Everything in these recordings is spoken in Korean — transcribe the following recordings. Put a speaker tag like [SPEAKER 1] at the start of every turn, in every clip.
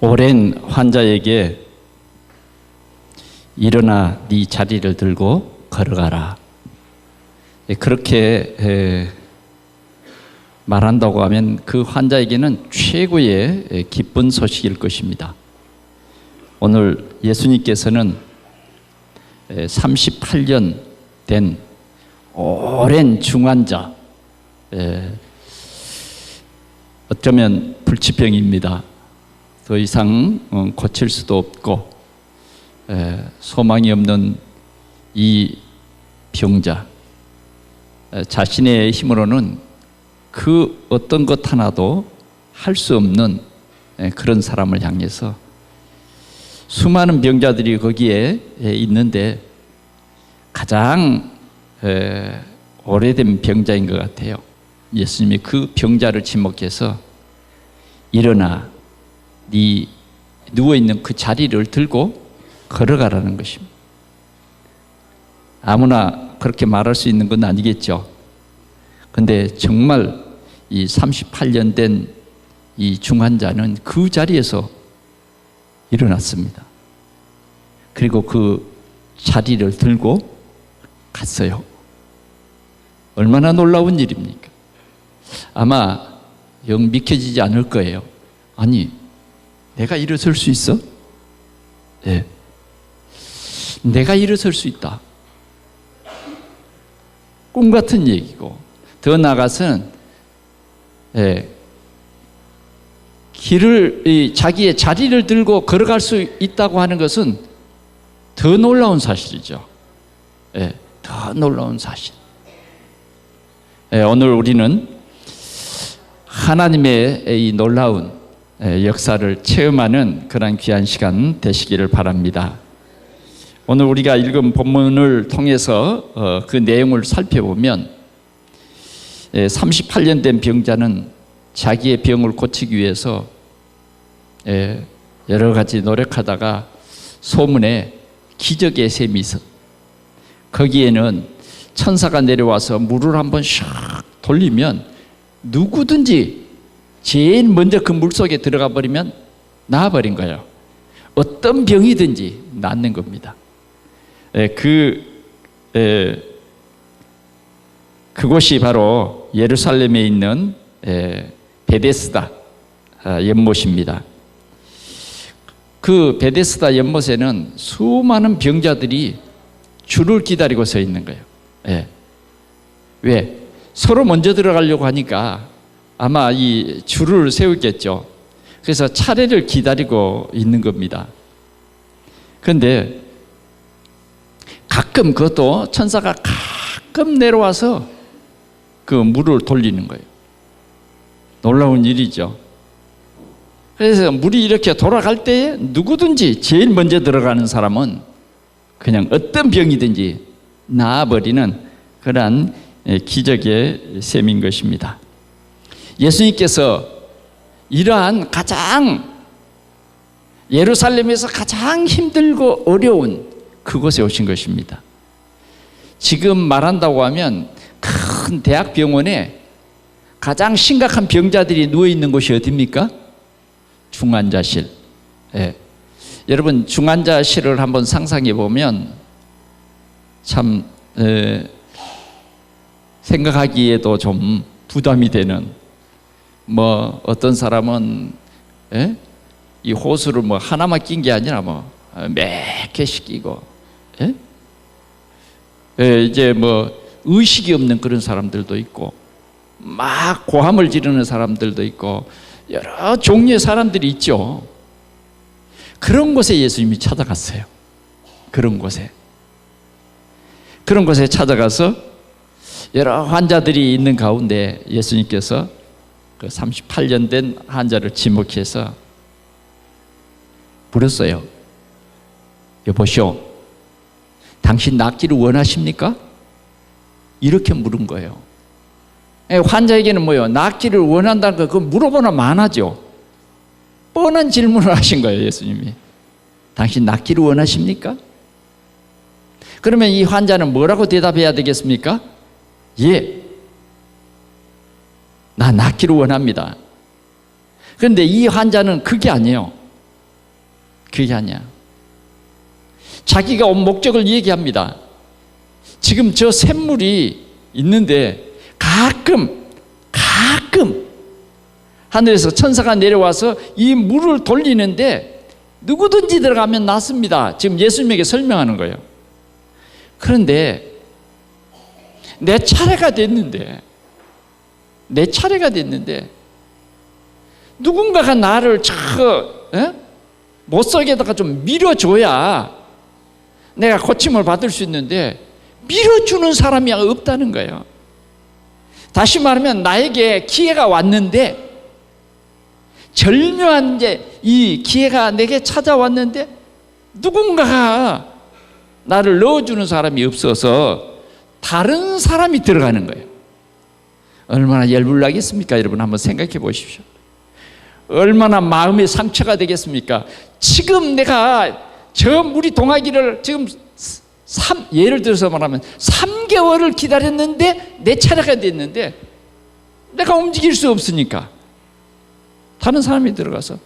[SPEAKER 1] 오랜 환자에게 일어나 네 자리를 들고 걸어가라. 그렇게 말한다고 하면 그 환자에게는 최고의 기쁜 소식일 것입니다. 오늘 예수님께서는 38년 된 오랜 중환자, 어쩌면 불치병입니다. 더 이상 고칠 수도 없고 소망이 없는 이 병자, 자신의 힘으로는 그 어떤 것 하나도 할 수 없는 그런 사람을 향해서 수많은 병자들이 거기에 있는데 가장 오래된 병자인 것 같아요. 예수님이 그 병자를 지목해서 일어나 네 누워있는 그 자리를 들고 걸어가라는 것입니다. 아무나 그렇게 말할 수 있는 건 아니겠죠. 근데 정말 이 38년 된 이 중환자는 그 자리에서 일어났습니다. 그리고 그 자리를 들고 갔어요. 얼마나 놀라운 일입니까? 아마 영 믿겨지지 않을 거예요. 아니, 내가 일어설 수 있어? 네. 내가 일어설 수 있다. 꿈 같은 얘기고, 더 나아가서는 자기의 자리를 들고 걸어갈 수 있다고 하는 것은 더 놀라운 사실이죠. 더 놀라운 사실. 오늘 우리는 하나님의 이 놀라운 역사를 체험하는 그런 귀한 시간 되시기를 바랍니다. 오늘 우리가 읽은 본문을 통해서 그 내용을 살펴보면 38년 된 병자는 자기의 병을 고치기 위해서 여러 가지 노력하다가 소문에 기적의 샘이 있어. 거기에는 천사가 내려와서 물을 한번 샥 돌리면 누구든지 제일 먼저 그 물속에 들어가 버리면 나아버린 거예요. 어떤 병이든지 낫는 겁니다. 그곳이 바로 예루살렘에 있는 베데스다 연못입니다. 그 베데스다 연못에는 수많은 병자들이 줄을 기다리고 서 있는 거예요. 왜? 서로 먼저 들어가려고 하니까 아마 이 줄을 세우겠죠. 그래서 차례를 기다리고 있는 겁니다. 그런데 가끔 그것도 천사가 가끔 내려와서 그 물을 돌리는 거예요. 놀라운 일이죠. 그래서 물이 이렇게 돌아갈 때에 누구든지 제일 먼저 들어가는 사람은 그냥 어떤 병이든지 나아버리는 그러한 기적의 셈인 것입니다. 예수님께서 이러한 예루살렘에서 가장 힘들고 어려운 그곳에 오신 것입니다. 지금 말한다고 하면 큰 대학병원에 가장 심각한 병자들이 누워있는 곳이 어디입니까? 중환자실. 여러분, 중환자실을 한번 상상해 보면 참 생각하기에도 좀 부담이 되는, 뭐 어떤 사람은 이 호수를 뭐 하나만 낀 게 아니라 뭐 몇 개씩 끼고, 이제 뭐 의식이 없는 그런 사람들도 있고, 막 고함을 지르는 사람들도 있고, 여러 종류의 사람들이 있죠. 그런 곳에 예수님이 찾아갔어요. 그런 곳에 찾아가서 여러 환자들이 있는 가운데 예수님께서 그 38년 된 환자를 지목해서 물었어요. 여보시오, 당신 낫기를 원하십니까? 이렇게 물은 거예요. 환자에게는 뭐요? 낫기를 원한다는 거, 그거 물어보나 마나죠. 뻔한 질문을 하신 거예요, 예수님이. 당신 낫기를 원하십니까? 그러면 이 환자는 뭐라고 대답해야 되겠습니까? 예, 나 낫기를 원합니다. 그런데 이 환자는 그게 아니에요. 그게 아니야. 자기가 온 목적을 얘기합니다. 지금 저 샘물이 있는데 가끔 하늘에서 천사가 내려와서 이 물을 돌리는데 누구든지 들어가면 낫습니다. 지금 예수님에게 설명하는 거예요. 그런데 내 차례가 됐는데 누군가가 나를 못살게다가 좀 밀어줘야 내가 고침을 받을 수 있는데 밀어주는 사람이 없다는 거예요. 다시 말하면 나에게 기회가 왔는데, 절묘한 이 기회가 내게 찾아왔는데 누군가가 나를 넣어주는 사람이 없어서 다른 사람이 들어가는 거예요. 얼마나 열불나겠습니까? 여러분 한번 생각해 보십시오. 얼마나 마음의 상처가 되겠습니까? 지금 내가 저 물이 동하기를 지금 예를 들어서 말하면 3개월을 기다렸는데 내 차례가 됐는데 내가 움직일 수 없으니까 다른 사람이 들어가서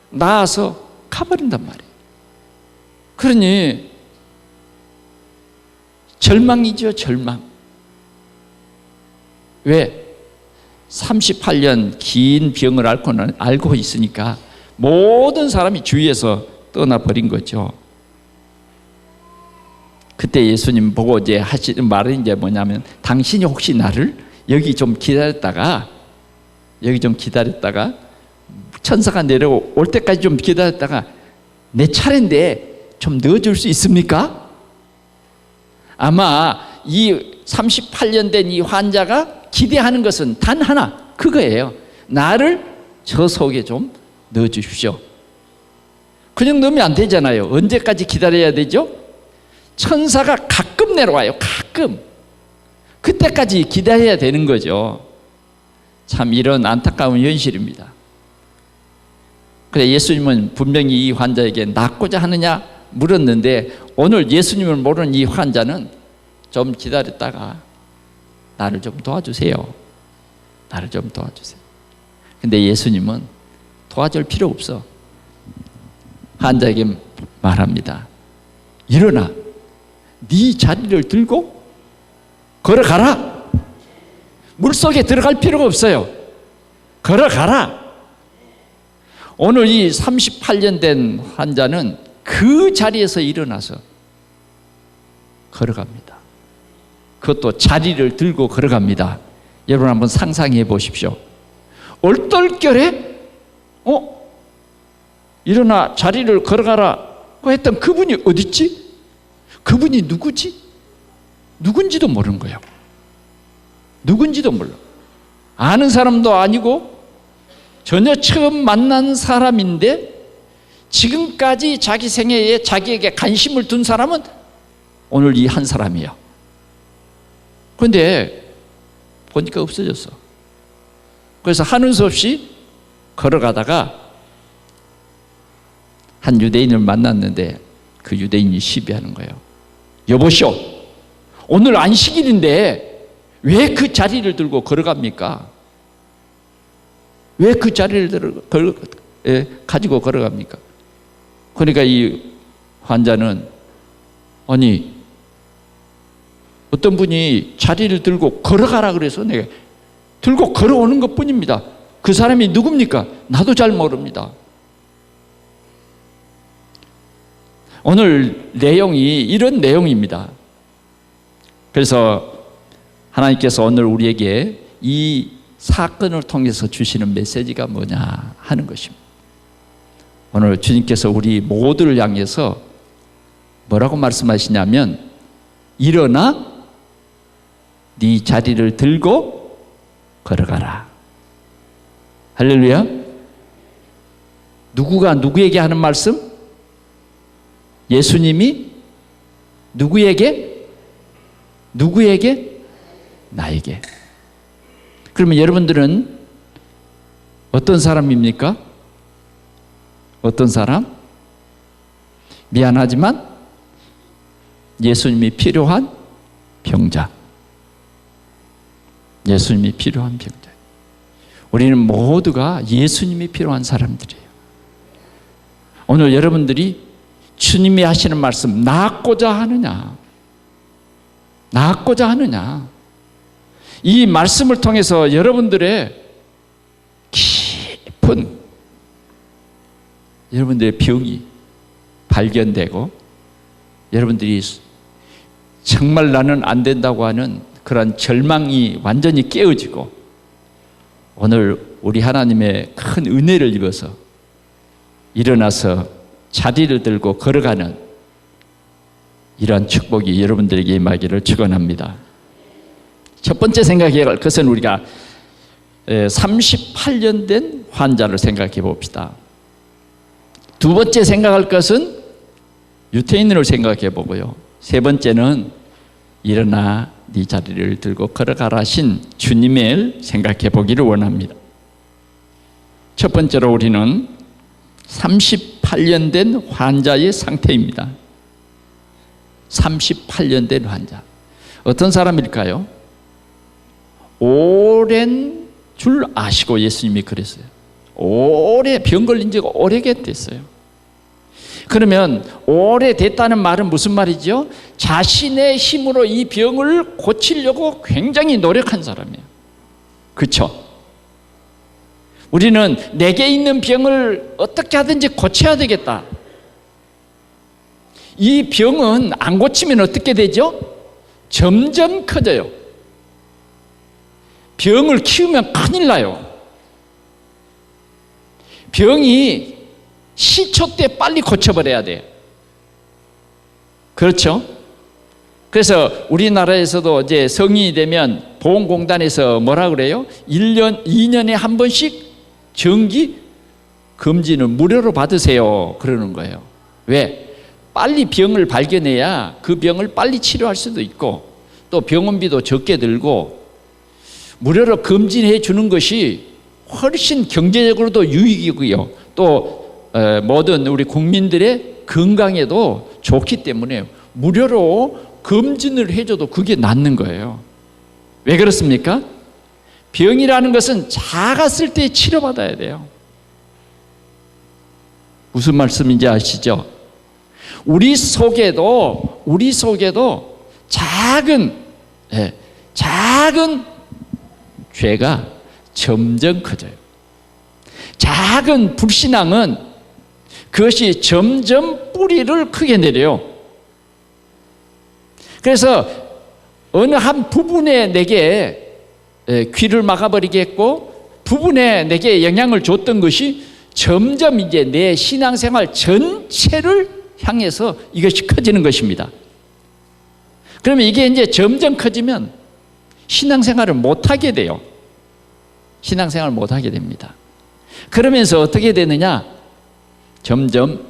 [SPEAKER 1] 나와서 가버린단 말이에요. 그러니 절망이죠, 절망. 왜? 38년 긴 병을 알고 있으니까 모든 사람이 주위에서 떠나버린 거죠. 그때 예수님 보고 이제 하시는 말은 이제 뭐냐면, 당신이 혹시 나를 여기 좀 기다렸다가 천사가 내려올 때까지 좀 기다렸다가 내 차례인데 좀 넣어줄 수 있습니까? 아마 이 38년 된 이 환자가 기대하는 것은 단 하나, 그거예요. 나를 저 속에 좀 넣어주십시오. 그냥 넣으면 안 되잖아요. 언제까지 기다려야 되죠? 천사가 가끔 내려와요. 가끔. 그때까지 기다려야 되는 거죠. 참 이런 안타까운 현실입니다. 그래, 예수님은 분명히 이 환자에게 낫고자 하느냐 물었는데, 오늘 예수님을 모르는 이 환자는 좀 기다렸다가 나를 좀 도와주세요. 나를 좀 도와주세요. 근데 예수님은 도와줄 필요 없어. 환자에게 말합니다. 일어나, 네 자리를 들고 걸어가라. 물속에 들어갈 필요가 없어요. 걸어가라. 오늘 이 38년 된 환자는 그 자리에서 일어나서 걸어갑니다. 그것도 자리를 들고 걸어갑니다. 여러분 한번 상상해 보십시오. 얼떨결에 일어나 자리를 걸어가라 했던 그분이 어딨지? 그분이 누구지? 누군지도 모르는 거예요. 누군지도 몰라. 아는 사람도 아니고 전혀 처음 만난 사람인데, 지금까지 자기 생애에 자기에게 관심을 둔 사람은 오늘 이 한 사람이에요. 그런데 보니까 없어졌어. 그래서 하는 수 없이 걸어가다가 한 유대인을 만났는데, 그 유대인이 시비하는 거예요. 여보시오, 오늘 안식일인데 왜 그 자리를 들고 걸어갑니까? 왜 그 자리를 가지고 걸어갑니까? 그러니까 이 환자는, 아니, 어떤 분이 자리를 들고 걸어가라 그래서 내가 들고 걸어오는 것 뿐입니다. 그 사람이 누굽니까? 나도 잘 모릅니다. 오늘 내용이 이런 내용입니다. 그래서 하나님께서 오늘 우리에게 이 사건을 통해서 주시는 메시지가 뭐냐 하는 것입니다. 오늘 주님께서 우리 모두를 향해서 뭐라고 말씀하시냐면, 일어나 네 자리를 들고 걸어가라. 할렐루야. 누구가 누구에게 하는 말씀? 예수님이 누구에게? 나에게. 그러면 여러분들은 어떤 사람입니까? 어떤 사람? 미안하지만 예수님이 필요한 병자. 예수님이 필요한 병자. 우리는 모두가 예수님이 필요한 사람들이에요. 오늘 여러분들이 주님이 하시는 말씀 낫고자 하느냐? 낫고자 하느냐? 이 말씀을 통해서 여러분들의 깊은 여러분들의 병이 발견되고 여러분들이 정말 나는 안 된다고 하는 그런 절망이 완전히 깨어지고 오늘 우리 하나님의 큰 은혜를 입어서 일어나서 자리를 들고 걸어가는 이러한 축복이 여러분들에게 임하기를 축원합니다. 첫 번째 생각해야 할 것은 우리가 38년 된 환자를 생각해 봅시다. 두 번째 생각할 것은 유태인을 생각해 보고요. 세 번째는 일어나 네 자리를 들고 걸어가라 하신 주님을 생각해 보기를 원합니다. 첫 번째로 우리는 38년 된 환자의 상태입니다. 38년 된 환자. 어떤 사람일까요? 오랜 줄 아시고 예수님이 그랬어요. 오래 병 걸린 지가 오래됐어요. 그러면 오래됐다는 말은 무슨 말이죠? 자신의 힘으로 이 병을 고치려고 굉장히 노력한 사람이에요. 그렇죠? 우리는 내게 있는 병을 어떻게 하든지 고쳐야 되겠다. 이 병은 안 고치면 어떻게 되죠? 점점 커져요. 병을 키우면 큰일 나요. 병이 시초 때 빨리 고쳐버려야 돼요. 그렇죠? 그래서 우리나라에서도 이제 성인이 되면 보건공단에서 뭐라 그래요? 1년, 2년에 한 번씩 정기 검진을 무료로 받으세요. 그러는 거예요. 왜? 빨리 병을 발견해야 그 병을 빨리 치료할 수도 있고 또 병원비도 적게 들고 무료로 검진해 주는 것이 훨씬 경제적으로도 유익이고요. 또 모든 우리 국민들의 건강에도 좋기 때문에 무료로 검진을 해줘도 그게 낫는 거예요. 왜 그렇습니까? 병이라는 것은 작았을 때 치료받아야 돼요. 무슨 말씀인지 아시죠? 우리 속에도 작은 죄가 점점 커져요. 작은 불신앙은 그것이 점점 뿌리를 크게 내려요. 그래서 어느 한 부분에 내게 귀를 막아버리겠고 부분에 내게 영향을 줬던 것이 점점 이제 내 신앙생활 전체를 향해서 이것이 커지는 것입니다. 그러면 이게 이제 점점 커지면 신앙생활을 못하게 돼요. 신앙생활을 못하게 됩니다. 그러면서 어떻게 되느냐? 점점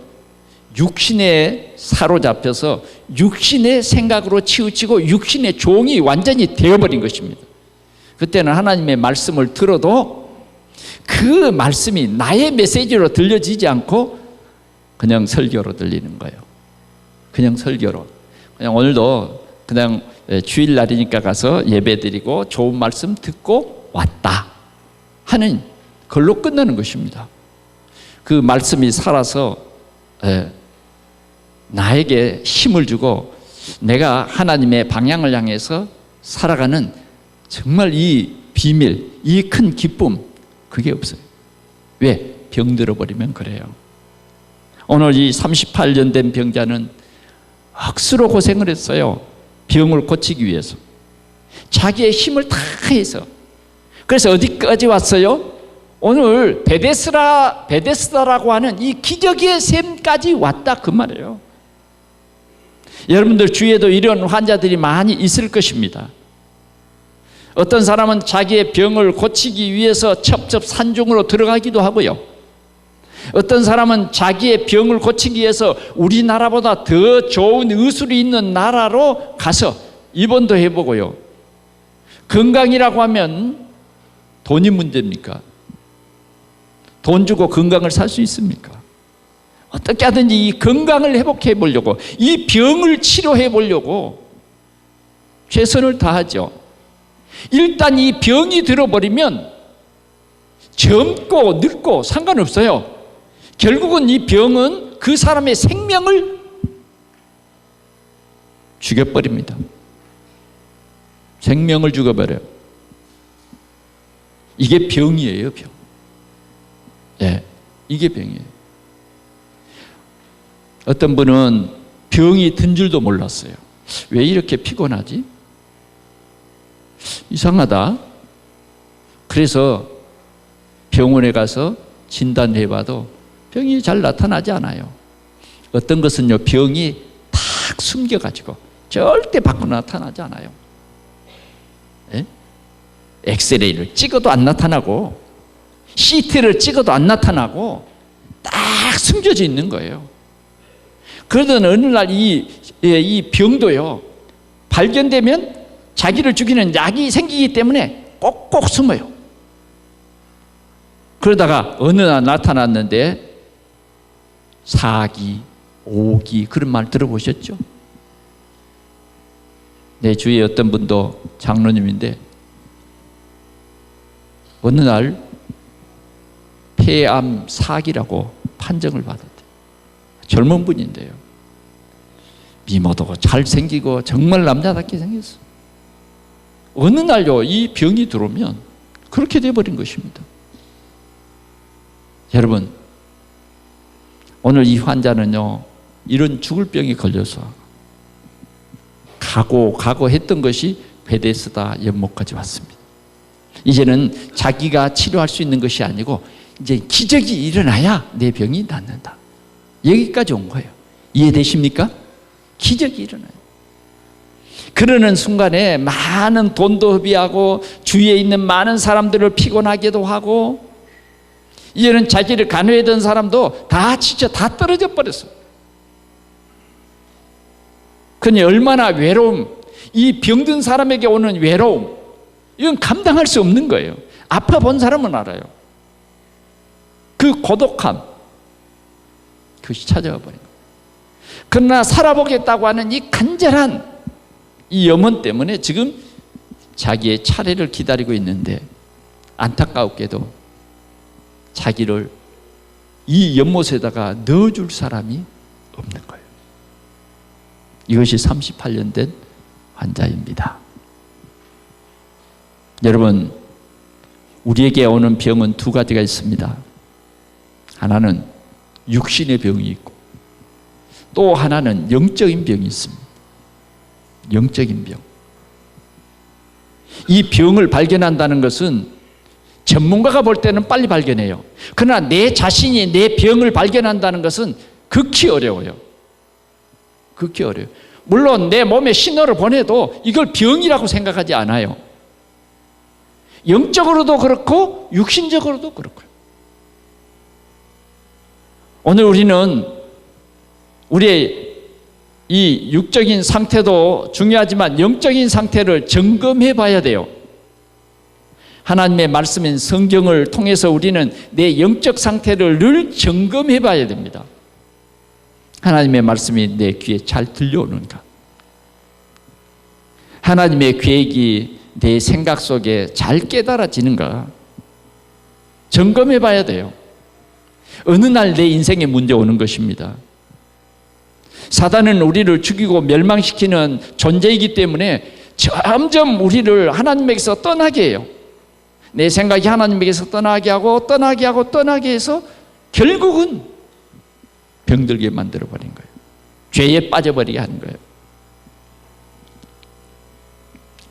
[SPEAKER 1] 육신에 사로잡혀서 육신의 생각으로 치우치고 육신의 종이 완전히 되어버린 것입니다. 그때는 하나님의 말씀을 들어도 그 말씀이 나의 메시지로 들려지지 않고 그냥 설교로 들리는 거예요. 그냥 설교로. 그냥 오늘도 그냥 주일날이니까 가서 예배드리고 좋은 말씀 듣고 왔다 하는 걸로 끝나는 것입니다. 그 말씀이 살아서 나에게 힘을 주고 내가 하나님의 방향을 향해서 살아가는 정말 이 비밀, 이 큰 기쁨 그게 없어요. 왜? 병들어 버리면 그래요. 오늘 이 38년 된 병자는 억수로 고생을 했어요. 병을 고치기 위해서 자기의 힘을 다 해서. 그래서 어디까지 왔어요? 오늘 베데스다라고 하는 이 기적의 샘까지 왔다 그 말이에요. 여러분들 주위에도 이런 환자들이 많이 있을 것입니다. 어떤 사람은 자기의 병을 고치기 위해서 첩첩산중으로 들어가기도 하고요. 어떤 사람은 자기의 병을 고치기 위해서 우리나라보다 더 좋은 의술이 있는 나라로 가서 입원도 해보고요. 건강이라고 하면 돈이 문제입니까? 돈 주고 건강을 살 수 있습니까? 어떻게 하든지 이 건강을 회복해 보려고, 이 병을 치료해 보려고 최선을 다하죠. 일단 이 병이 들어버리면 젊고 늙고 상관없어요. 결국은 이 병은 그 사람의 생명을 죽여버립니다. 생명을 죽여버려요. 이게 병이에요, 병. 예, 이게 병이에요. 어떤 분은 병이 든 줄도 몰랐어요. 왜 이렇게 피곤하지? 이상하다. 그래서 병원에 가서 진단해봐도 병이 잘 나타나지 않아요. 어떤 것은요, 병이 탁 숨겨가지고 절대 밖으로 나타나지 않아요. 예? 엑스레이를 찍어도 안 나타나고 CT를 찍어도 안 나타나고 딱 숨겨져 있는 거예요. 그러던 어느 날 이 병도요, 발견되면 자기를 죽이는 약이 생기기 때문에 꼭꼭 숨어요. 그러다가 어느 날 나타났는데 4기, 5기 그런 말 들어보셨죠? 내 주위에 어떤 분도 장로님인데 어느 날 폐암 4기라고 판정을 받았대요. 젊은 분인데요. 미모도 잘생기고 정말 남자답게 생겼어. 어느 날요, 이 병이 들어오면 그렇게 돼버린 것입니다. 여러분, 오늘 이 환자는요, 이런 죽을 병에 걸려서 가고 했던 것이 베데스다 연못까지 왔습니다. 이제는 자기가 치료할 수 있는 것이 아니고 이제 기적이 일어나야 내 병이 낫는다. 여기까지 온 거예요. 이해되십니까? 기적이 일어나요. 그러는 순간에 많은 돈도 허비하고 주위에 있는 많은 사람들을 피곤하게도 하고, 이제는 자기를 간호하던 사람도 다 진짜 다 떨어져 버렸어요. 그러니 얼마나 외로움, 이 병든 사람에게 오는 외로움, 이건 감당할 수 없는 거예요. 아파 본 사람은 알아요. 그 고독함, 그것이 찾아와 버린 거예요. 그러나 살아보겠다고 하는 이 간절한 이 염원 때문에 지금 자기의 차례를 기다리고 있는데, 안타깝게도 자기를 이 연못에다가 넣어줄 사람이 없는 거예요. 이것이 38년 된 환자입니다. 여러분, 우리에게 오는 병은 두 가지가 있습니다. 하나는 육신의 병이 있고, 또 하나는 영적인 병이 있습니다. 영적인 병. 이 병을 발견한다는 것은 전문가가 볼 때는 빨리 발견해요. 그러나 내 자신이 내 병을 발견한다는 것은 극히 어려워요. 극히 어려워요. 물론 내 몸에 신호를 보내도 이걸 병이라고 생각하지 않아요. 영적으로도 그렇고 육신적으로도 그렇고요. 오늘 우리는 우리의 이 육적인 상태도 중요하지만 영적인 상태를 점검해 봐야 돼요. 하나님의 말씀인 성경을 통해서 우리는 내 영적 상태를 늘 점검해 봐야 됩니다. 하나님의 말씀이 내 귀에 잘 들려오는가? 하나님의 계획이 내 생각 속에 잘 깨달아지는가? 점검해 봐야 돼요. 어느 날 내 인생에 문제 오는 것입니다. 사단은 우리를 죽이고 멸망시키는 존재이기 때문에 점점 우리를 하나님에게서 떠나게 해요. 내 생각이 하나님에게서 떠나게 하고 해서 결국은 병들게 만들어버린 거예요. 죄에 빠져버리게 하는 거예요.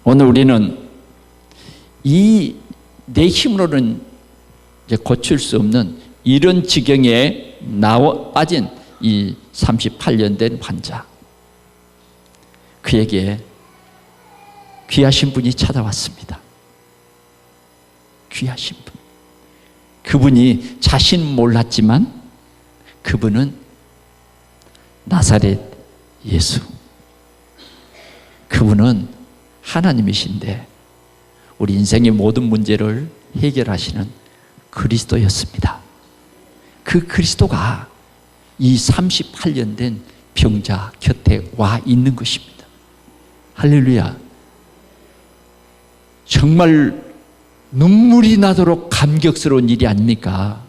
[SPEAKER 1] 오늘 우리는 이 내 힘으로는 이제 고칠 수 없는 이런 지경에 빠진 이 38년 된 환자, 그에게 귀하신 분이 찾아왔습니다. 귀하신 분. 그분이 자신 몰랐지만 그분은 나사렛 예수. 그분은 하나님이신데 우리 인생의 모든 문제를 해결하시는 그리스도였습니다. 그 그리스도가 이 38년 된 병자 곁에 와 있는 것입니다. 할렐루야. 정말 눈물이 나도록 감격스러운 일이 아닙니까?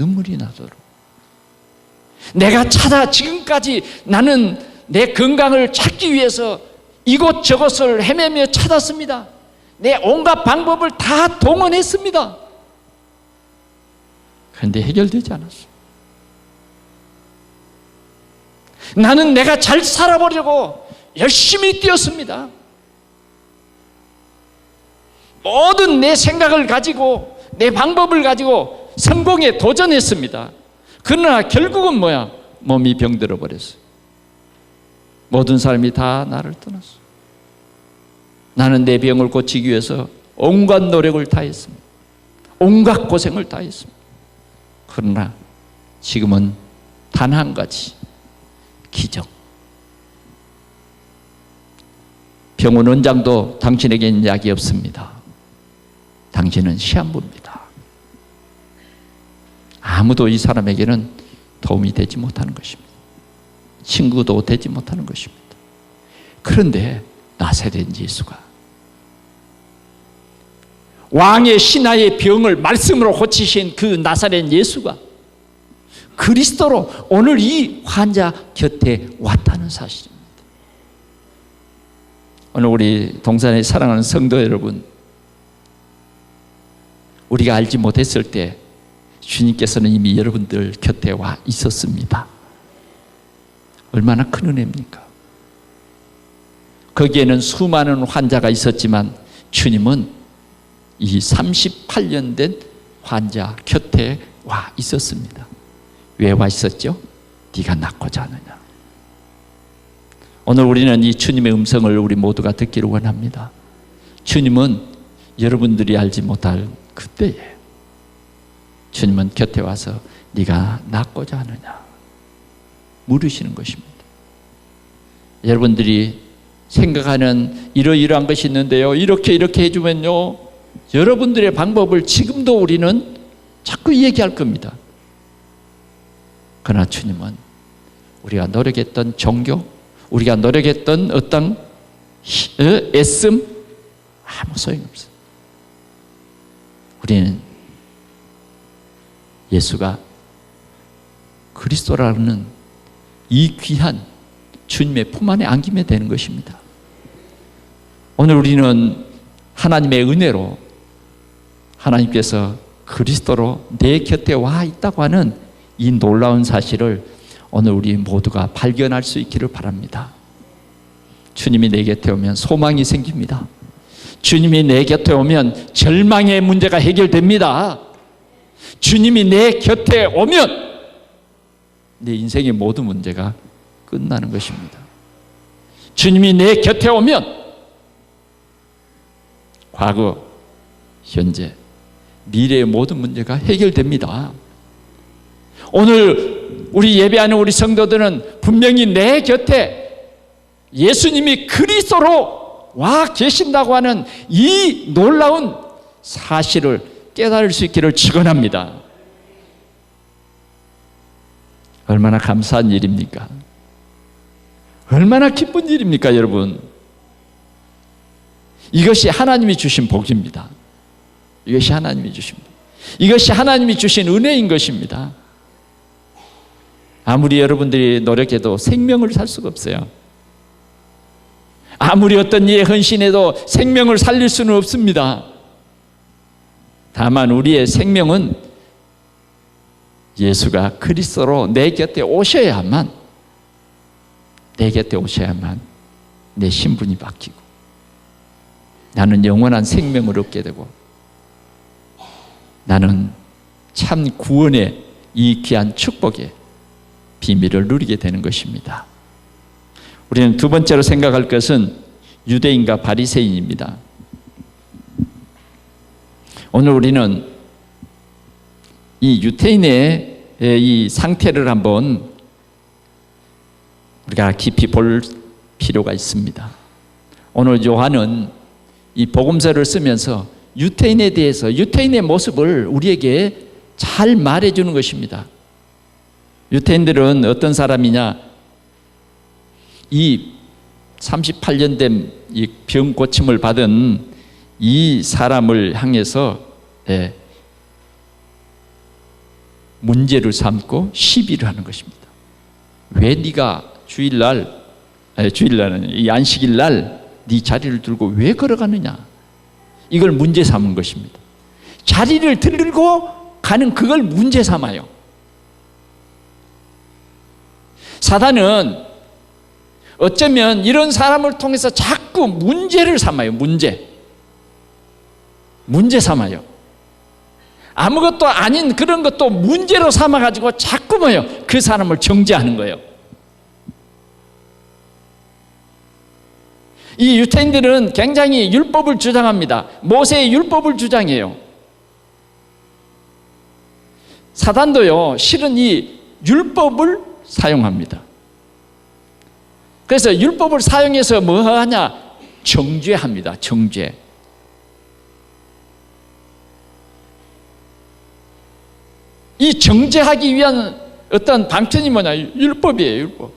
[SPEAKER 1] 눈물이 나도록. 내가 지금까지 나는 내 건강을 찾기 위해서 이곳저곳을 헤매며 찾았습니다. 내 온갖 방법을 다 동원했습니다. 그런데 해결되지 않았어. 나는 내가 잘 살아보려고 열심히 뛰었습니다. 모든 내 생각을 가지고 내 방법을 가지고 성공에 도전했습니다. 그러나 결국은 뭐야? 몸이 병들어 버렸어요. 모든 사람이 다 나를 떠났어. 나는 내 병을 고치기 위해서 온갖 노력을 다했습니다. 온갖 고생을 다했습니다. 그러나 지금은 단 한 가지, 기적. 병원 원장도 당신에게는 약이 없습니다. 당신은 시한부입니다. 아무도 이 사람에게는 도움이 되지 못하는 것입니다. 친구도 되지 못하는 것입니다. 그런데 나사렛 예수가 왕의 신하의 병을 말씀으로 고치신 그 나사렛 예수가 그리스도로 오늘 이 환자 곁에 왔다는 사실입니다. 오늘 우리 동산에 사랑하는 성도 여러분, 우리가 알지 못했을 때 주님께서는 이미 여러분들 곁에 와 있었습니다. 얼마나 큰 은혜입니까? 거기에는 수많은 환자가 있었지만 주님은 이 38년 된 환자 곁에 와 있었습니다. 왜 와 있었죠? 네가 낫고자 하느냐. 오늘 우리는 이 주님의 음성을 우리 모두가 듣기를 원합니다. 주님은 여러분들이 알지 못할 그때에 주님은 곁에 와서 네가 낫고자 하느냐 물으시는 것입니다. 여러분들이 생각하는 이러이러한 것이 있는데요, 이렇게 해주면요, 여러분들의 방법을 지금도 우리는 자꾸 얘기할 겁니다. 그러나 주님은 우리가 노력했던 종교, 우리가 노력했던 어떤 애씀 아무 소용없어요. 우리는 예수가 그리스도라는 이 귀한 주님의 품 안에 안기면 되는 것입니다. 오늘 우리는 하나님의 은혜로 하나님께서 그리스도로 내 곁에 와 있다고 하는 이 놀라운 사실을 오늘 우리 모두가 발견할 수 있기를 바랍니다. 주님이 내 곁에 오면 소망이 생깁니다. 주님이 내 곁에 오면 절망의 문제가 해결됩니다. 주님이 내 곁에 오면 내 인생의 모든 문제가 끝나는 것입니다. 주님이 내 곁에 오면 과거, 현재, 미래의 모든 문제가 해결됩니다. 오늘 우리 예배하는 우리 성도들은 분명히 내 곁에 예수님이 그리스도로 와 계신다고 하는 이 놀라운 사실을 깨달을 수 있기를 축원합니다. 얼마나 감사한 일입니까? 얼마나 기쁜 일입니까, 여러분? 이것이 하나님이 주신 복입니다. 이것이 하나님이 주신 복. 이것이 하나님이 주신 은혜인 것입니다. 아무리 여러분들이 노력해도 생명을 살 수가 없어요. 아무리 어떤 일에 헌신해도 생명을 살릴 수는 없습니다. 다만 우리의 생명은 예수가 그리스도로 내 곁에 오셔야만, 내 곁에 오셔야만 내 신분이 바뀌고 나는 영원한 생명을 얻게 되고 나는 참 구원의 이 귀한 축복의 비밀을 누리게 되는 것입니다. 우리는 두 번째로 생각할 것은 유대인과 바리새인입니다. 오늘 우리는 이 유대인의 이 상태를 한번 우리가 깊이 볼 필요가 있습니다. 오늘 요한은 이 복음서를 쓰면서 유대인에 대해서, 유대인의 모습을 우리에게 잘 말해주는 것입니다. 유대인들은 어떤 사람이냐? 이 38년 된 이 병 고침을 받은 이 사람을 향해서 문제를 삼고 시비를 하는 것입니다. 왜 네가 주일날은 이 안식일날 네 자리를 들고 왜 걸어가느냐, 이걸 문제 삼은 것입니다. 자리를 들고 가는 그걸 문제 삼아요. 사단은 어쩌면 이런 사람을 통해서 자꾸 문제를 삼아요. 문제 삼아요. 아무것도 아닌 그런 것도 문제로 삼아가지고 자꾸 그 사람을 정죄하는 거예요. 이 유태인들은 굉장히 율법을 주장합니다. 모세의 율법을 주장해요. 사단도요, 실은 이 율법을 사용합니다. 그래서 율법을 사용해서 뭐 하냐? 정죄합니다. 정죄. 이 정죄하기 위한 어떤 방편이 뭐냐? 율법이에요. 율법.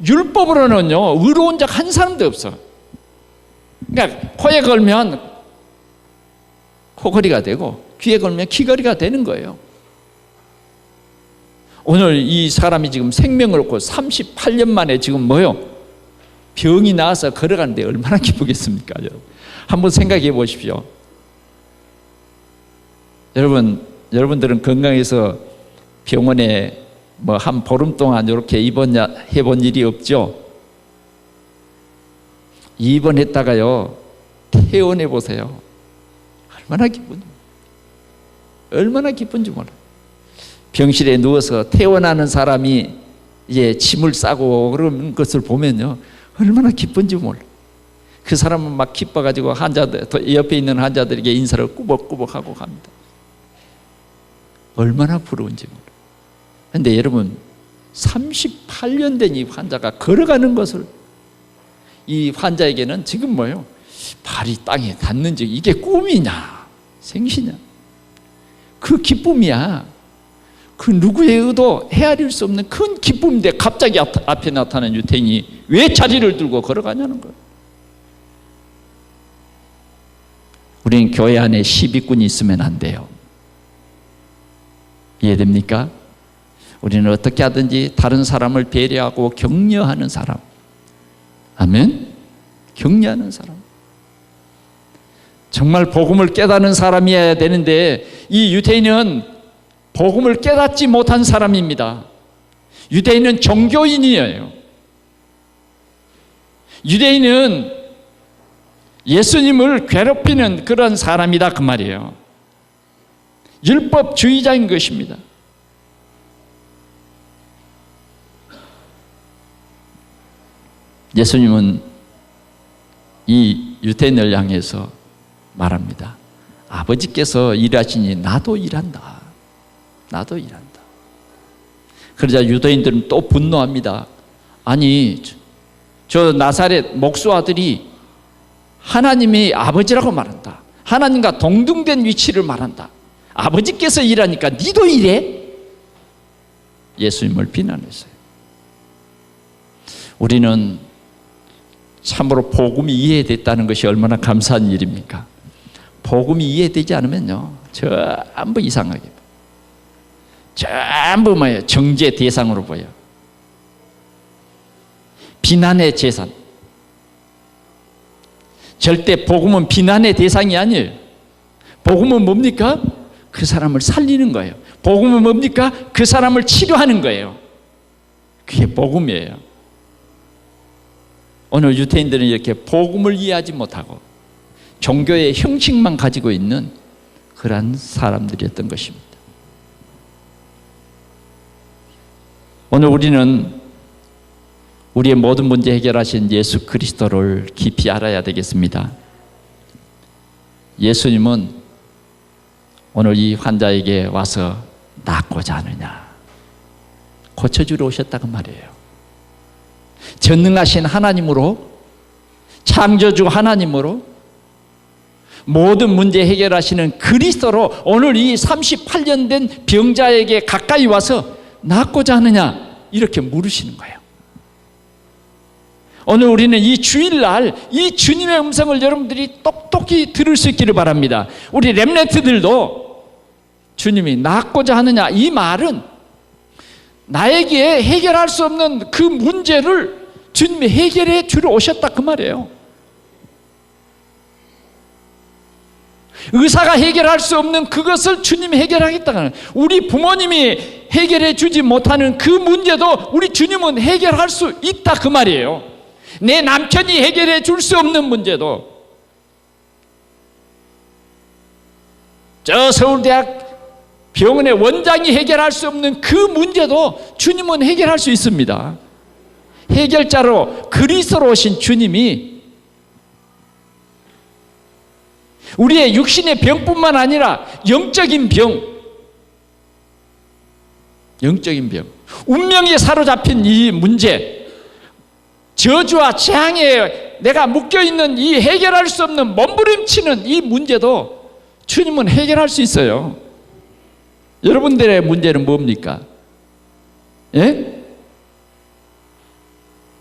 [SPEAKER 1] 율법으로는요, 의로운 자 한 사람도 없어. 그러니까 코에 걸면 코걸이가 되고 귀에 걸면 귀걸이가 되는 거예요. 오늘 이 사람이 지금 생명을 얻고 38년 만에 지금 병이 나와서 걸어가는데 얼마나 기쁘겠습니까? 여러분, 한번 생각해 보십시오. 여러분들은 건강해서 병원에 한 보름 동안 이렇게 입원해본 일이 없죠? 입원했다가요, 퇴원해 보세요. 얼마나 기쁜지 몰라요. 병실에 누워서 퇴원하는 사람이 이제 침을 싸고 그런 것을 보면요, 얼마나 기쁜지 몰라요. 그 사람은 막 기뻐가지고 옆에 있는 환자들에게 인사를 꾸벅꾸벅 하고 갑니다. 얼마나 부러운지 몰라요. 그런데 여러분, 38년 된 이 환자가 걸어가는 것을, 이 환자에게는 지금 발이 땅에 닿는지 이게 꿈이냐 생시냐, 그 기쁨이야. 그 누구의 의도 헤아릴 수 없는 큰 기쁨인데 갑자기 앞에 나타난 유태인이 왜 자리를 들고 걸어가냐는 거예요. 우리는 교회 안에 시비꾼이 있으면 안 돼요. 이해됩니까? 우리는 어떻게 하든지 다른 사람을 배려하고 격려하는 사람. 아멘? 격려하는 사람. 정말 복음을 깨닫는 사람이어야 되는데 이 유대인은 복음을 깨닫지 못한 사람입니다. 유대인은 종교인이에요. 유대인은 예수님을 괴롭히는 그런 사람이다, 그 말이에요. 율법주의자인 것입니다. 예수님은 이 유대인을 향해서 말합니다. 아버지께서 일하시니 나도 일한다. 나도 일한다. 그러자 유대인들은 또 분노합니다. 아니, 저 나사렛 목수 아들이 하나님이 아버지라고 말한다. 하나님과 동등된 위치를 말한다. 아버지께서 일하니까 니도 일해? 예수님을 비난했어요. 우리는 참으로 복음이 이해됐다는 것이 얼마나 감사한 일입니까? 복음이 이해되지 않으면요, 전부 이상하게 봐요. 전부 정죄 대상으로 보여요. 비난의 재산. 절대 복음은 비난의 대상이 아니에요. 복음은 뭡니까? 그 사람을 살리는 거예요. 복음은 뭡니까? 그 사람을 치료하는 거예요. 그게 복음이에요. 오늘 유태인들은 이렇게 복음을 이해하지 못하고 종교의 형식만 가지고 있는 그러한 사람들이었던 것입니다. 오늘 우리는 우리의 모든 문제 해결하신 예수 그리스도를 깊이 알아야 되겠습니다. 예수님은 오늘 이 환자에게 와서 낫고자 하느냐, 고쳐주러 오셨다고 말이에요. 전능하신 하나님으로, 창조주 하나님으로, 모든 문제 해결하시는 그리스도로 오늘 이 38년 된 병자에게 가까이 와서 낫고자 하느냐, 이렇게 물으시는 거예요. 오늘 우리는 이 주일날 이 주님의 음성을 여러분들이 똑똑히 들을 수 있기를 바랍니다. 우리 렘넌트들도 주님이 낳고자 하느냐, 이 말은 나에게 해결할 수 없는 그 문제를 주님이 해결해 주러 오셨다, 그 말이에요. 의사가 해결할 수 없는 그것을 주님이 해결하겠다는, 우리 부모님이 해결해 주지 못하는 그 문제도 우리 주님은 해결할 수 있다, 그 말이에요. 내 남편이 해결해 줄 수 없는 문제도, 저 서울대학 병원의 원장이 해결할 수 없는 그 문제도 주님은 해결할 수 있습니다. 해결자로 그리스도로 오신 주님이 우리의 육신의 병뿐만 아니라 영적인 병, 운명에 사로잡힌 이 문제, 저주와 재앙에 내가 묶여있는 이 해결할 수 없는 몸부림치는 이 문제도 주님은 해결할 수 있어요. 여러분들의 문제는 뭡니까? 예?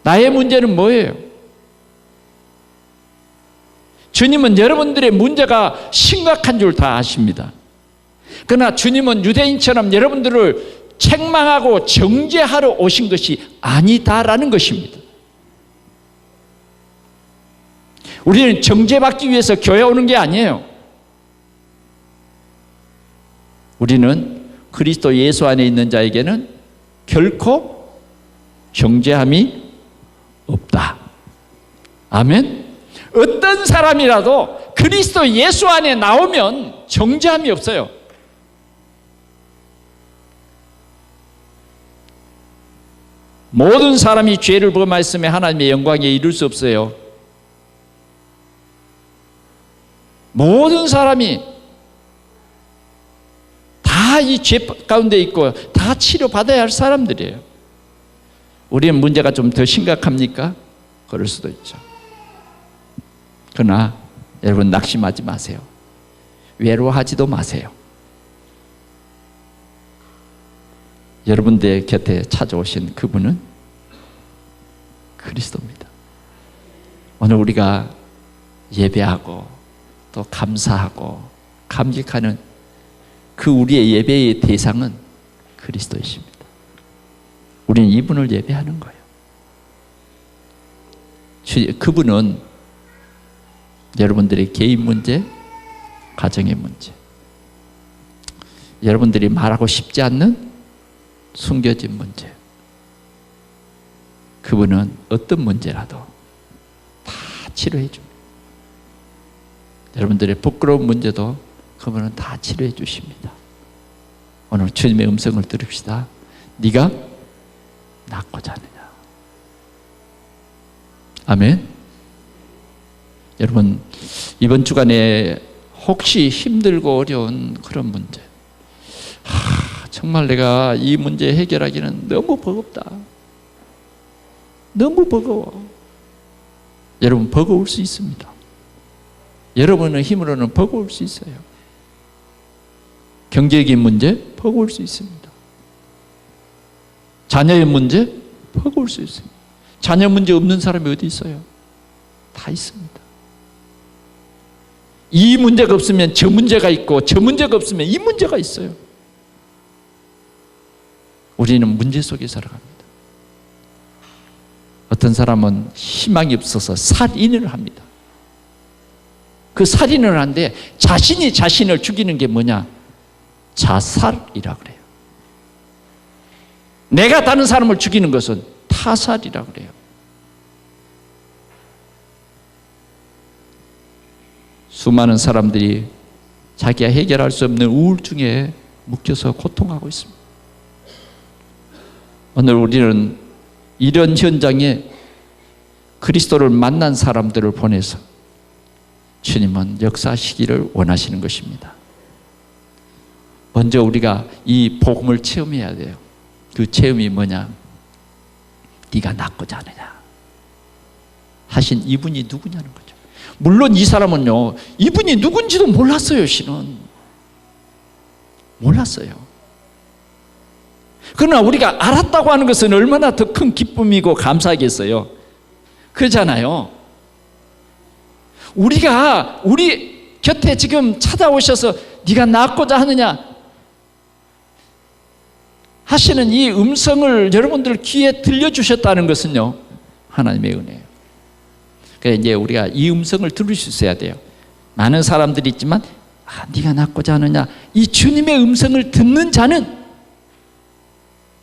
[SPEAKER 1] 나의 문제는 뭐예요? 주님은 여러분들의 문제가 심각한 줄 다 아십니다. 그러나 주님은 유대인처럼 여러분들을 책망하고 정죄하러 오신 것이 아니다라는 것입니다. 우리는 정죄받기 위해서 교회 오는 게 아니에요. 우리는 그리스도 예수 안에 있는 자에게는 결코 정죄함이 없다. 아멘. 어떤 사람이라도 그리스도 예수 안에 나오면 정죄함이 없어요. 모든 사람이 죄를 범하였으면 하나님의 영광에 이를 수 없어요. 모든 사람이 다 이 죄 가운데 있고 다 치료받아야 할 사람들이에요. 우리의 문제가 좀 더 심각합니까? 그럴 수도 있죠. 그러나 여러분 낙심하지 마세요. 외로워하지도 마세요. 여러분들 곁에 찾아오신 그분은 그리스도입니다. 오늘 우리가 예배하고 또 감사하고 감격하는 그 우리의 예배의 대상은 그리스도이십니다. 우리는 이분을 예배하는 거예요. 그분은 여러분들의 개인 문제, 가정의 문제, 여러분들이 말하고 싶지 않는 숨겨진 문제, 그분은 어떤 문제라도 다 치료해 줍니다. 여러분들의 부끄러운 문제도 그분은 다 치료해 주십니다. 오늘 주님의 음성을 들읍시다. 네가 낳고자 하느냐. 아멘. 여러분 이번 주간에 혹시 힘들고 어려운 그런 문제, 정말 내가 이 문제 해결하기는 너무 버겁다, 너무 버거워. 여러분 버거울 수 있습니다. 여러분의 힘으로는 버거울 수 있어요. 경제적인 문제 버거울 수 있습니다. 자녀의 문제 버거울 수 있습니다. 자녀 문제 없는 사람이 어디 있어요? 다 있습니다. 이 문제가 없으면 저 문제가 있고 저 문제가 없으면 이 문제가 있어요. 우리는 문제 속에 살아갑니다. 어떤 사람은 희망이 없어서 살인을 합니다. 그 살인을 하는데 자신이 자신을 죽이는 게 뭐냐? 자살이라고 그래요. 내가 다른 사람을 죽이는 것은 타살이라고 그래요. 수많은 사람들이 자기가 해결할 수 없는 우울증에 묶여서 고통하고 있습니다. 오늘 우리는 이런 현장에 그리스도를 만난 사람들을 보내서 주님은 역사하시기를 원하시는 것입니다. 먼저 우리가 이 복음을 체험해야 돼요. 그 체험이 뭐냐? 네가 낳고자 하느냐 하신 이분이 누구냐는 거죠. 물론 이 사람은요, 이분이 누군지도 몰랐어요. 신은 몰랐어요. 그러나 우리가 알았다고 하는 것은 얼마나 더 큰 기쁨이고 감사하겠어요. 그렇잖아요. 우리가 우리 곁에 지금 찾아오셔서 네가 낳고자 하느냐, 하시는 이 음성을 여러분들 귀에 들려주셨다는 것은요, 하나님의 은혜예요. 그래서 이제 우리가 이 음성을 들을 수 있어야 돼요. 많은 사람들이 있지만 네가 낫고자 하느냐, 이 주님의 음성을 듣는 자는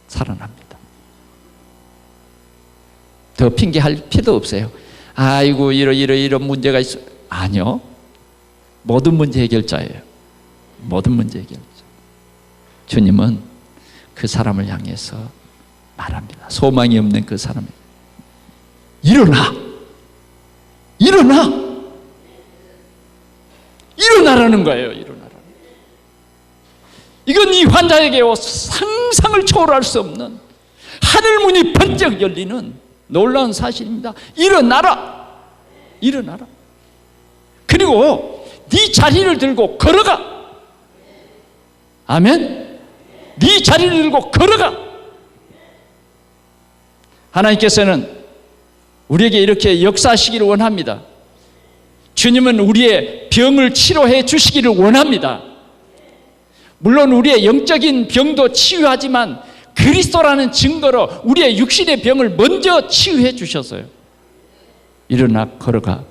[SPEAKER 1] 살아납니다. 더 핑계할 필요도 없어요. 아이고 이런 문제가 있어. 아니요, 모든 문제 해결자예요. 모든 문제 해결자. 주님은 그 사람을 향해서 말합니다. 소망이 없는 그 사람이 일어나라는 거예요. 일어나라. 이건 이 환자에게 상상을 초월할 수 없는 하늘문이 번쩍 열리는 놀라운 사실입니다. 일어나라. 그리고 네 자리를 들고 걸어가. 아멘. 네 자리를 들고 걸어가. 하나님께서는 우리에게 이렇게 역사하시기를 원합니다. 주님은 우리의 병을 치료해 주시기를 원합니다. 물론 우리의 영적인 병도 치유하지만 그리스도라는 증거로 우리의 육신의 병을 먼저 치유해 주셨어요. 일어나 걸어가.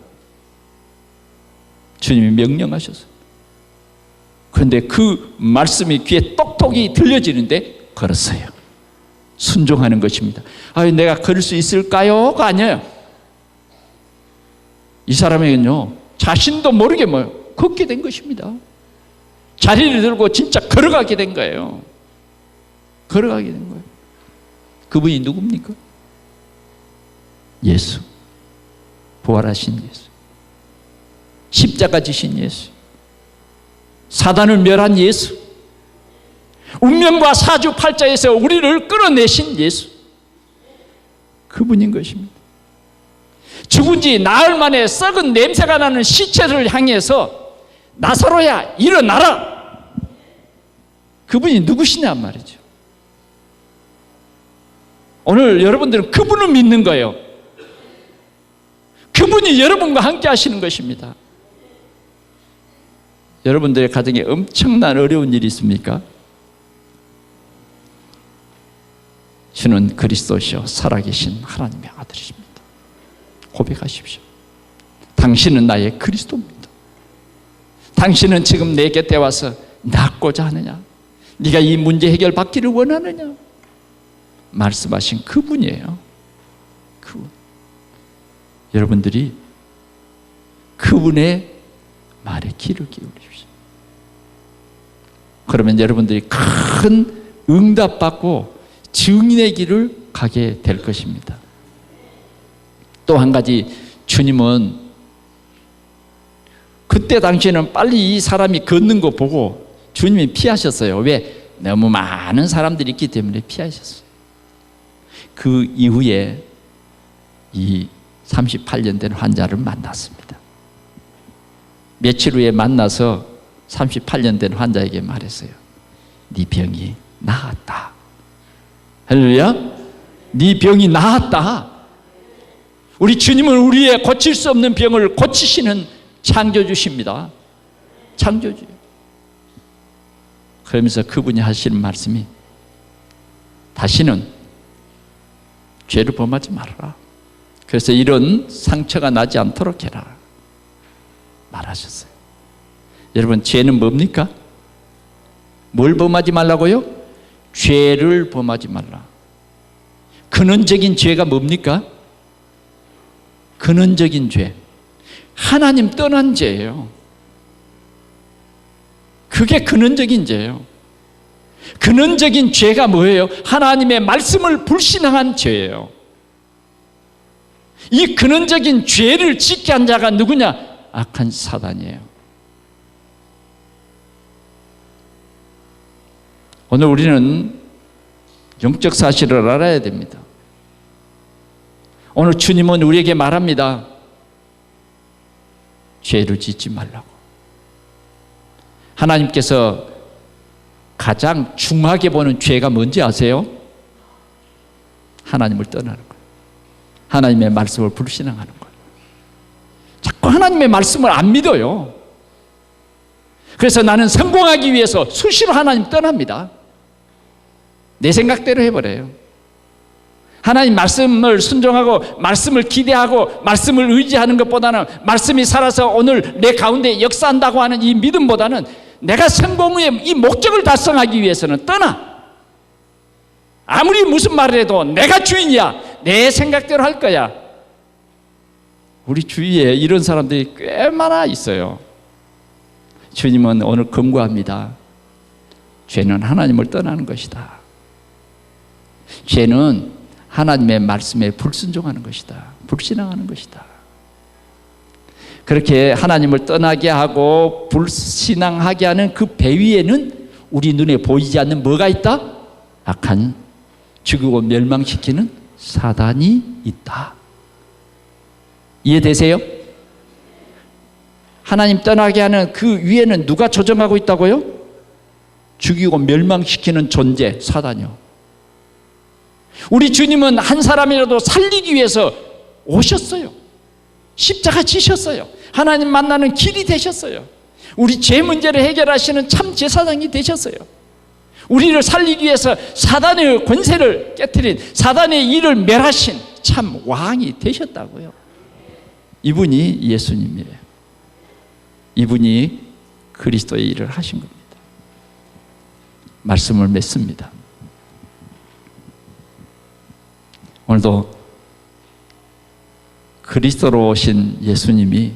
[SPEAKER 1] 주님이 명령하셨어요. 그런데 그 말씀이 귀에 똑똑히 들려지는데 걸었어요. 순종하는 것입니다. 내가 걸을 수 있을까요?가 아니에요. 이 사람에게는요, 자신도 모르게 걷게 된 것입니다. 자리를 들고 진짜 걸어가게 된 거예요. 걸어가게 된 거예요. 그분이 누굽니까? 예수. 부활하신 예수. 십자가 지신 예수. 사단을 멸한 예수. 운명과 사주팔자에서 우리를 끌어내신 예수. 그분인 것입니다. 죽은 지 나흘 만에 썩은 냄새가 나는 시체를 향해서 나사로야 일어나라. 그분이 누구시냐 말이죠. 오늘 여러분들은 그분을 믿는 거예요. 그분이 여러분과 함께 하시는 것입니다. 여러분들의 가정에 엄청난 어려운 일이 있습니까? 주는 그리스도시요 살아계신 하나님의 아들이십니다. 고백하십시오. 당신은 나의 그리스도입니다. 당신은 지금 내 곁에 와서 낫고자 하느냐? 네가 이 문제 해결받기를 원하느냐? 말씀하신 그분이에요. 그분. 여러분들이 그분의 말에 귀를 기울이십시오. 그러면 여러분들이 큰 응답받고 증인의 길을 가게 될 것입니다. 또 한 가지, 주님은 그때 당시에는 빨리 이 사람이 걷는 거 보고 주님이 피하셨어요. 왜? 너무 많은 사람들이 있기 때문에 피하셨어요. 그 이후에 이 38년 된 환자를 만났습니다. 며칠 후에 만나서 38년 된 환자에게 말했어요. 네 병이 나았다. 할렐루야. 네 병이 나았다. 우리 주님은 우리의 고칠 수 없는 병을 고치시는 창조주십니다. 창조주. 그러면서 그분이 하시는 말씀이 다시는 죄를 범하지 말아라. 그래서 이런 상처가 나지 않도록 해라 말하셨어요. 여러분, 죄는 뭡니까? 뭘 범하지 말라고요? 죄를 범하지 말라. 근원적인 죄가 뭡니까? 근원적인 죄, 하나님 떠난 죄예요. 그게 근원적인 죄예요. 근원적인 죄가 뭐예요? 하나님의 말씀을 불신앙한 죄예요. 이 근원적인 죄를 짓게 한 자가 누구냐? 악한 사단이에요. 오늘 우리는 영적 사실을 알아야 됩니다. 오늘 주님은 우리에게 말합니다. 죄를 짓지 말라고. 하나님께서 가장 중하게 보는 죄가 뭔지 아세요? 하나님을 떠나는 거예요. 하나님의 말씀을 불신앙하는 거예요. 자꾸 하나님의 말씀을 안 믿어요. 그래서 나는 성공하기 위해서 수시로 하나님 떠납니다. 내 생각대로 해버려요. 하나님 말씀을 순종하고 말씀을 기대하고 말씀을 의지하는 것보다는 말씀이 살아서 오늘 내 가운데 역사한다고 하는 이 믿음보다는 내가 성공의 이 목적을 달성하기 위해서는 떠나. 아무리 무슨 말을 해도 내가 주인이야. 내 생각대로 할 거야. 우리 주위에 이런 사람들이 꽤 많아 있어요. 주님은 오늘 권고합니다. 죄는 하나님을 떠나는 것이다. 죄는 하나님의 말씀에 불순종하는 것이다. 불신앙하는 것이다. 그렇게 하나님을 떠나게 하고 불신앙하게 하는 그 배 위에는 우리 눈에 보이지 않는 뭐가 있다? 악한 죽이고 멸망시키는 사단이 있다. 이해되세요? 하나님 떠나게 하는 그 위에는 누가 조정하고 있다고요? 죽이고 멸망시키는 존재, 사단이요. 우리 주님은 한 사람이라도 살리기 위해서 오셨어요. 십자가 지셨어요. 하나님 만나는 길이 되셨어요. 우리 죄 문제를 해결하시는 참 제사장이 되셨어요. 우리를 살리기 위해서 사단의 권세를 깨트린, 사단의 일을 멸하신 참 왕이 되셨다고요. 이분이 예수님이에요. 이분이 그리스도의 일을 하신 겁니다. 말씀을 맺습니다. 오늘도 그리스도로 오신 예수님이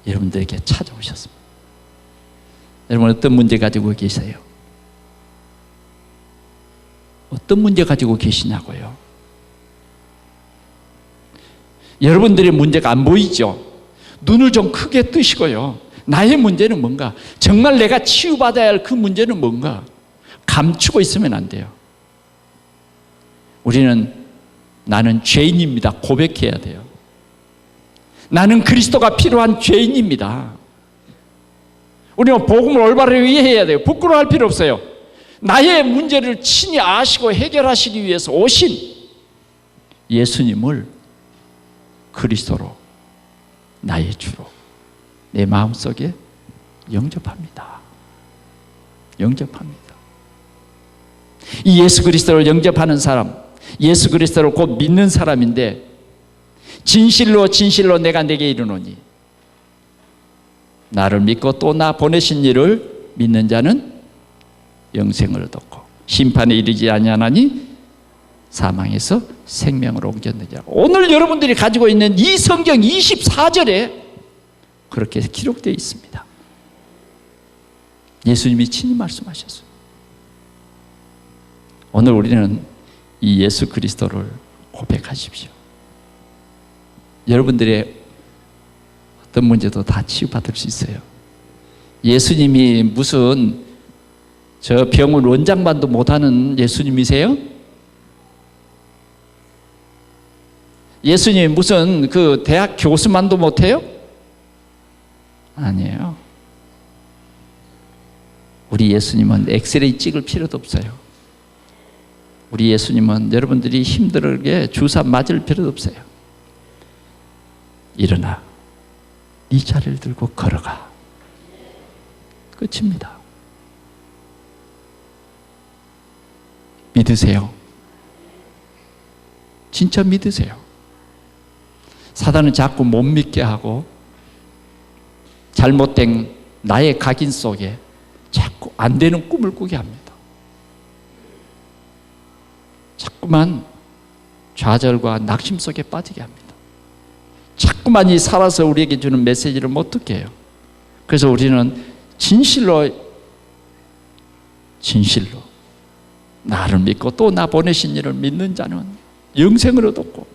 [SPEAKER 1] 여러분들에게 찾아오셨습니다. 여러분 어떤 문제 가지고 계세요? 어떤 문제 가지고 계시냐고요? 여러분들의 문제가 안 보이죠? 눈을 좀 크게 뜨시고요. 나의 문제는 뭔가? 정말 내가 치유받아야 할 그 문제는 뭔가? 감추고 있으면 안 돼요. 우리는 나는 죄인입니다. 고백해야 돼요. 나는 그리스도가 필요한 죄인입니다. 우리는 복음을 올바르게 이해해야 돼요. 부끄러워할 필요 없어요. 나의 문제를 친히 아시고 해결하시기 위해서 오신 예수님을 그리스도로 나의 주로 내 마음속에 영접합니다. 영접합니다. 이 예수 그리스도를 영접하는 사람, 예수 그리스도를 곧 믿는 사람인데 진실로 진실로 내가 내게 이르노니 나를 믿고 또 나 보내신 이를 믿는 자는 영생을 얻었고 심판에 이르지 아니하나니 사망에서 생명으로 옮겼느냐. 오늘 여러분들이 가지고 있는 이 성경 24절에 그렇게 기록되어 있습니다. 예수님이 친히 말씀하셨어요. 오늘 우리는 이 예수 그리스도를 고백하십시오. 여러분들의 어떤 문제도 다 치유받을 수 있어요. 예수님이 무슨 저 병을 원장반도 못하는 예수님이세요? 예수님이 무슨 그 대학 교수만도 못해요? 아니에요. 우리 예수님은 엑스레이 찍을 필요도 없어요. 우리 예수님은 여러분들이 힘들게 주사 맞을 필요도 없어요. 일어나 네 자리를 들고 걸어가. 끝입니다. 믿으세요. 진짜 믿으세요. 사단은 자꾸 못 믿게 하고 잘못된 나의 각인 속에 자꾸 안 되는 꿈을 꾸게 합니다. 자꾸만 좌절과 낙심 속에 빠지게 합니다. 자꾸만 이 살아서 우리에게 주는 메시지를 못 듣게 해요. 그래서 우리는 진실로 나를 믿고 또 나 보내신 이를 믿는 자는 영생을 얻었고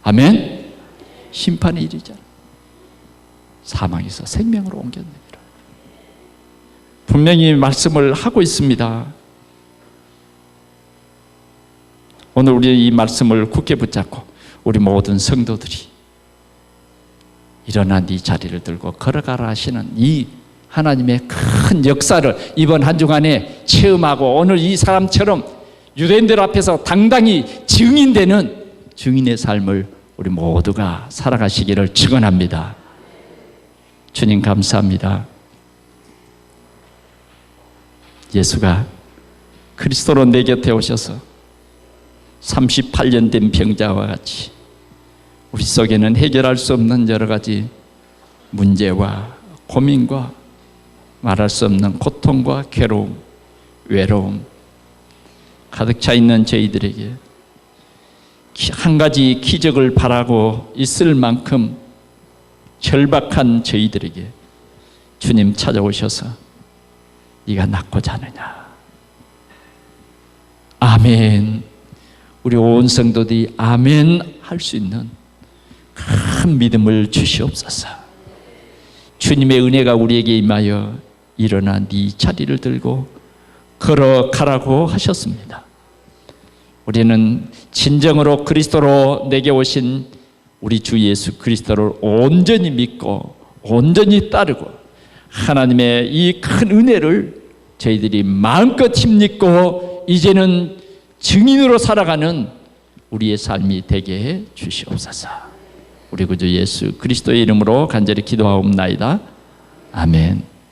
[SPEAKER 1] 아멘. 심판에 이르지 않아 사망에서 생명으로 옮겼느니라. 분명히 말씀을 하고 있습니다. 오늘 우리 이 말씀을 굳게 붙잡고 우리 모든 성도들이 일어나 네 자리를 들고 걸어가라 하시는 이 하나님의 큰 역사를 이번 한 주간에 체험하고 오늘 이 사람처럼 유대인들 앞에서 당당히 증인되는 증인의 삶을 우리 모두가 살아가시기를 축원합니다. 주님 감사합니다. 예수가 그리스도로 내 곁에 오셔서 38년 된 병자와 같이 우리 속에는 해결할 수 없는 여러 가지 문제와 고민과 말할 수 없는 고통과 괴로움, 외로움 가득 차 있는 저희들에게 한 가지 기적을 바라고 있을 만큼 절박한 저희들에게 주님 찾아오셔서 네가 낫고자 하느냐. 아멘. 우리 온 성도들이 아멘 할 수 있는 큰 믿음을 주시옵소서. 주님의 은혜가 우리에게 임하여 일어나 네 자리를 들고 걸어가라고 하셨습니다. 우리는 진정으로 그리스도로 내게 오신 우리 주 예수 그리스도를 온전히 믿고 온전히 따르고 하나님의 이 큰 은혜를 저희들이 마음껏 힘입고 이제는 증인으로 살아가는 우리의 삶이 되게 해 주시옵소서. 우리 구주 예수 그리스도의 이름으로 간절히 기도하옵나이다. 아멘.